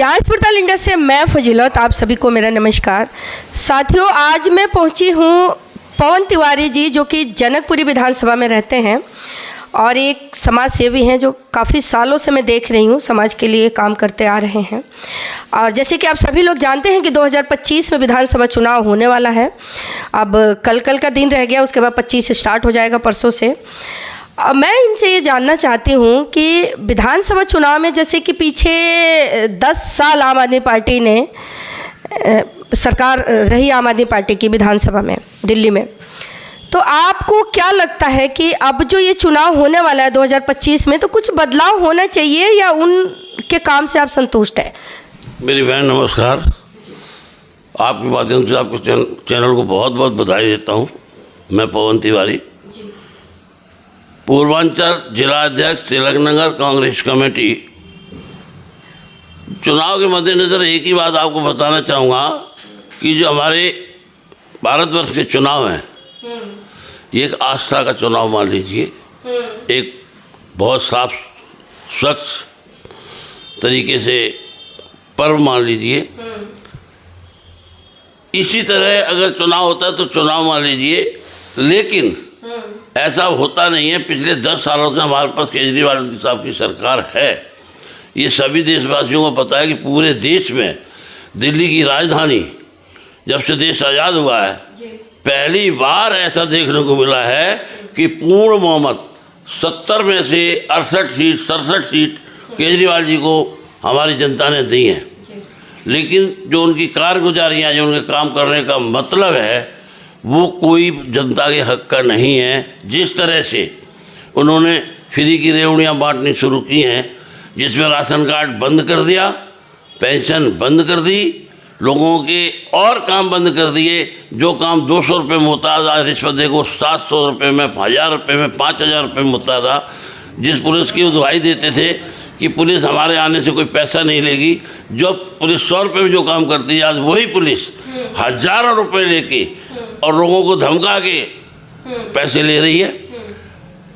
जांच पड़ताल इंडिया से मैं फजीलत, आप सभी को मेरा नमस्कार। साथियों, आज मैं पहुंची हूं पवन तिवारी जी, जो कि जनकपुरी विधानसभा में रहते हैं और एक समाज सेवी हैं जो काफ़ी सालों से मैं देख रही हूं समाज के लिए काम करते आ रहे हैं। और जैसे कि आप सभी लोग जानते हैं कि 2025 में विधानसभा चुनाव होने वाला है। अब कल का दिन रह गया, उसके बाद 25 से स्टार्ट हो जाएगा, परसों से। मैं इनसे ये जानना चाहती हूँ कि विधानसभा चुनाव में जैसे कि पीछे 10 साल आम आदमी पार्टी ने सरकार रही, आम आदमी पार्टी की विधानसभा में दिल्ली में, तो आपको क्या लगता है कि अब जो ये चुनाव होने वाला है 2025 में, तो कुछ बदलाव होना चाहिए या उनके काम से आप संतुष्ट हैं? मेरी बहन नमस्कार। आपके माध्यम से आपके चैनल को बहुत बहुत बधाई देता हूँ। मैं पवन तिवारी, पूर्वांचल जिलाध्यक्ष तिलकनगर कांग्रेस कमेटी। चुनाव के मद्देनज़र एक ही बात आपको बताना चाहूँगा कि जो हमारे भारतवर्ष के चुनाव हैं, ये एक आस्था का चुनाव मान लीजिए, एक बहुत साफ स्वच्छ तरीके से पर्व मान लीजिए। इसी तरह अगर चुनाव होता है तो चुनाव मान लीजिए, लेकिन ऐसा होता नहीं है। पिछले 10 सालों से हमारे पास केजरीवाल साहब की सरकार है। ये सभी देशवासियों को पता है कि पूरे देश में दिल्ली की राजधानी, जब से देश आज़ाद हुआ है, पहली बार ऐसा देखने को मिला है कि पूर्ण बहुमत 70 में से 67 सीट केजरीवाल जी को हमारी जनता ने दी हैं। लेकिन जो उनकी कारगुजारियाँ, जो उनके काम करने का मतलब है, वो कोई जनता के हक का नहीं है। जिस तरह से उन्होंने फ्री की रेवड़ियाँ बांटनी शुरू की हैं, जिसमें राशन कार्ड बंद कर दिया, पेंशन बंद कर दी, लोगों के और काम बंद कर दिए। जो काम 200 रुपये मुहताज आज रिश्वत देखो 700 रुपये में, 1000 रुपये में, 5000 रुपये मुहताज था। जिस पुलिस की वो दुहाई देते थे कि पुलिस हमारे आने से कोई पैसा नहीं लेगी, जो पुलिस 100 रुपये में जो काम करती है, आज वही पुलिस हज़ारों रुपये लेके और लोगों को धमका के पैसे ले रही है।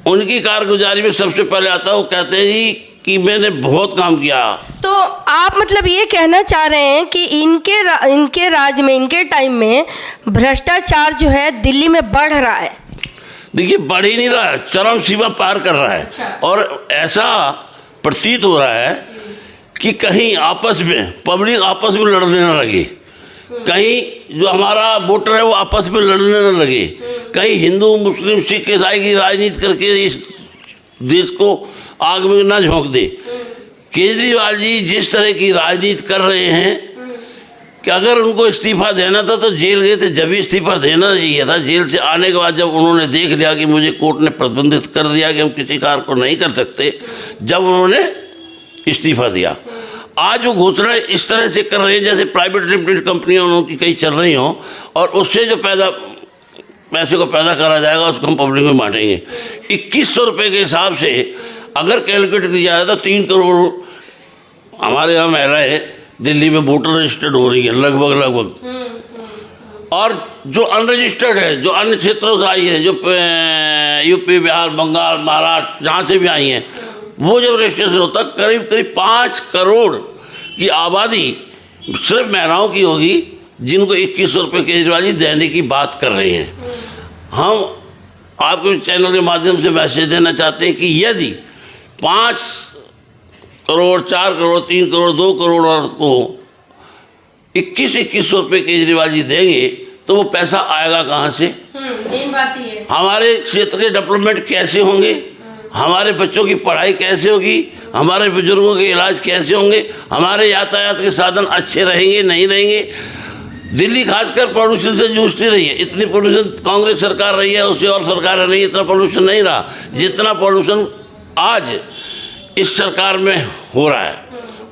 उनकी कारगुजारी में सबसे पहले आता है, वो कहते हैं जी कि मैंने बहुत काम किया। तो आप मतलब ये कहना चाह रहे हैं कि इनके राज में, इनके टाइम में भ्रष्टाचार जो है दिल्ली में बढ़ रहा है? देखिए, बढ़ ही नहीं रहा है, चरम सीमा पार कर रहा है। अच्छा। और ऐसा प्रतीत हो रहा है कि कहीं आपस में पब्लिक आपस में लड़ने न लगे, कहीं जो हमारा वोटर है वो आपस में लड़ने न लगे, कहीं हिंदू मुस्लिम सिख ईसाई की राजनीति करके इस देश को आग में ना झोंक दे। केजरीवाल जी जिस तरह की राजनीति कर रहे हैं कि अगर उनको इस्तीफा देना था तो जेल गए थे, जब भी इस्तीफा देना चाहिए था। जेल से आने के बाद जब उन्होंने देख लिया कि मुझे कोर्ट ने प्रतिबंधित कर दिया कि हम किसी कार्य को नहीं कर सकते, जब उन्होंने इस्तीफा दिया। आज वो घोषणा इस तरह से कर रहे हैं जैसे प्राइवेट लिमिटेड कंपनियां उनकी कहीं चल रही हों, और उससे जो पैसे को पैदा करा जाएगा उसको हम पब्लिक में बांटेंगे। 2100 रुपये के हिसाब से अगर कैलकुलेट किया जाए तो 3 करोड़ हमारे यहाँ महिलाएं दिल्ली में वोटर रजिस्टर्ड हो रही है, लगभग। और जो अनरजिस्टर्ड है, जो अन्य क्षेत्रों से आई है, जो यूपी, बिहार, बंगाल, महाराष्ट्र, जहाँ से भी आई हैं, वो जब रजिस्ट्रेशन होता है करीब 5 करोड़ की आबादी सिर्फ महिलाओं की होगी, जिनको 2100 रुपये केजरीवाल जी देने की बात कर रहे हैं। हम आपके चैनल के माध्यम से मैसेज देना चाहते हैं कि यदि 5 करोड़, 4 करोड़, 3 करोड़, 2 करोड़ और को 2100 रुपये केजरीवाल जी देंगे तो वो पैसा आएगा कहाँ से? मेन बात ही है। हमारे क्षेत्र के डेवलपमेंट कैसे होंगे, हमारे बच्चों की पढ़ाई कैसे होगी, हमारे बुजुर्गों के इलाज कैसे होंगे, हमारे यातायात के साधन अच्छे रहेंगे नहीं रहेंगे। दिल्ली खासकर पॉल्यूशन से जूझती रही है। इतनी पॉल्यूशन कांग्रेस सरकार रही है, उससे और सरकार नहीं, इतना पॉल्यूशन नहीं रहा जितना पॉल्यूशन आज इस सरकार में हो रहा है।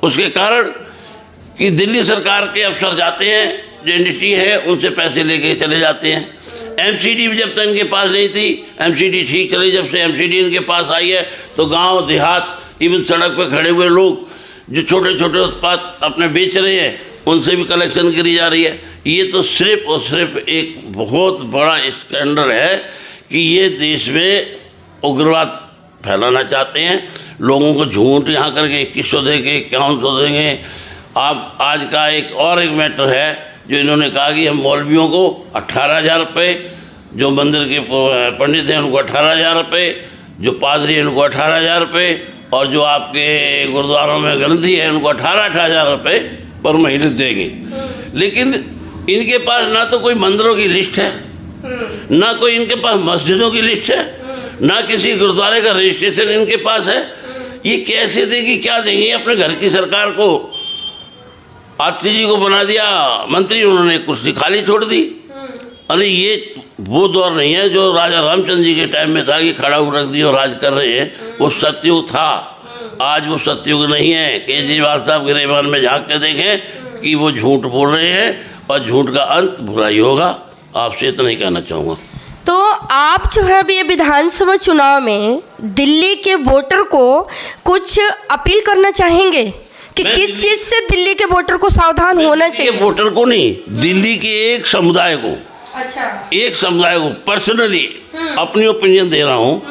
उसके कारण कि दिल्ली सरकार के अफसर जाते हैं, जो इंडस्ट्री है उनसे पैसे लेके चले जाते हैं। एमसीडी भी जब तक इनके पास नहीं थी, एमसीडी ठीक चली। जब से एमसीडी इनके पास आई है तो गांव देहात, इवन सड़क पर खड़े हुए लोग जो छोटे छोटे उत्पाद अपने बेच रहे हैं, उनसे भी कलेक्शन करी जा रही है। ये तो सिर्फ और सिर्फ एक बहुत बड़ा स्कैंडल है कि ये देश में उग्रवाद फैलाना चाहते हैं। लोगों को झूठ यहाँ करके 2100 देंगे, 5100 देंगे, आप आज का एक मैटर है जो इन्होंने कहा कि हम मौलवियों को 18,000 रुपये, जो मंदिर के पंडित हैं उनको 18,000 रुपये, जो पादरी हैं उनको 18,000 रुपये, और जो आपके गुरुद्वारों में ग्रंथी है उनको 18,000 रुपये पर महीने देंगे। लेकिन इनके पास ना तो कोई मंदिरों की लिस्ट है, ना कोई इनके पास मस्जिदों की लिस्ट है, ना किसी गुरुद्वारे का रजिस्ट्रेशन इनके पास है। ये कैसे देगी, क्या देंगे? अपने घर की सरकार को आतिशी जी को बना दिया मंत्री, उन्होंने कुर्सी खाली छोड़ दी। अरे ये वो दौर नहीं है जो राजा रामचंद्र जी के टाइम में था कि खड़ा रख दिया और राज कर रहे हैं। वो सतयुग था, आज वो सतयुग नहीं है। केजरीवाल साहब गिरेबान में झांक के देखें कि वो झूठ बोल रहे हैं और झूठ का अंत बुरा ही होगा। आपसे इतना ही कहना चाहूँगा। तो आप जो है अभी ये विधानसभा चुनाव में दिल्ली के वोटर को कुछ अपील करना चाहेंगे कि किस चीज़ से दिल्ली के वोटर को सावधान होना चाहिए? वोटर को नहीं, दिल्ली के एक समुदाय को, अच्छा, एक समुदाय को पर्सनली अपनी ओपिनियन दे रहा हूँ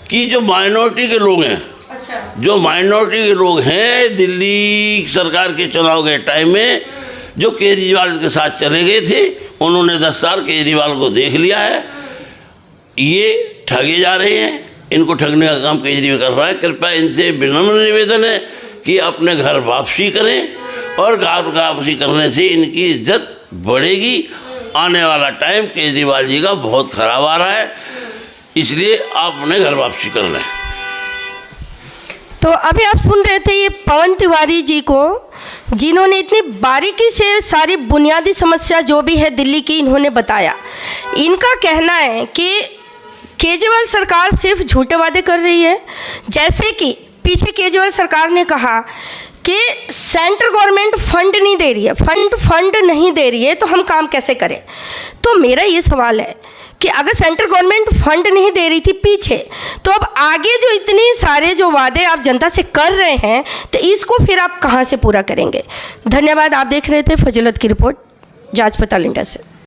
कि जो माइनॉरिटी के लोग हैं, अच्छा, जो माइनॉरिटी के लोग हैं दिल्ली सरकार के चुनाव के टाइम में जो केजरीवाल के साथ चले गए थे, उन्होंने 10 साल केजरीवाल को देख लिया है। ये ठगे जा रहे हैं, इनको ठगने का काम केजरीवाल कर रहा है। कृपया इनसे विनम्र निवेदन है कि अपने घर वापसी करें, और घर वापसी करने से इनकी इज्जत बढ़ेगी। आने वाला टाइम केजरीवाल जी का बहुत ख़राब आ रहा है, इसलिए आप अपने घर वापसी कर लें। तो अभी आप सुन रहे थे ये पवन तिवारी जी को, जिन्होंने इतनी बारीकी से सारी बुनियादी समस्या जो भी है दिल्ली की इन्होंने बताया। इनका कहना है कि केजरीवाल सरकार सिर्फ झूठे वादे कर रही है। जैसे कि पीछे केजरीवाल सरकार ने कहा कि सेंट्रल गवर्नमेंट फंड नहीं दे रही है, फंड नहीं दे रही है, तो हम काम कैसे करें? तो मेरा ये सवाल है कि अगर सेंट्रल गवर्नमेंट फंड नहीं दे रही थी पीछे, तो अब आगे जो इतने सारे जो वादे आप जनता से कर रहे हैं, तो इसको फिर आप कहाँ से पूरा करेंगे? धन्यवाद। आप देख रहे थे फजीलत की रिपोर्ट, जांच पड़ताल इंडिया से।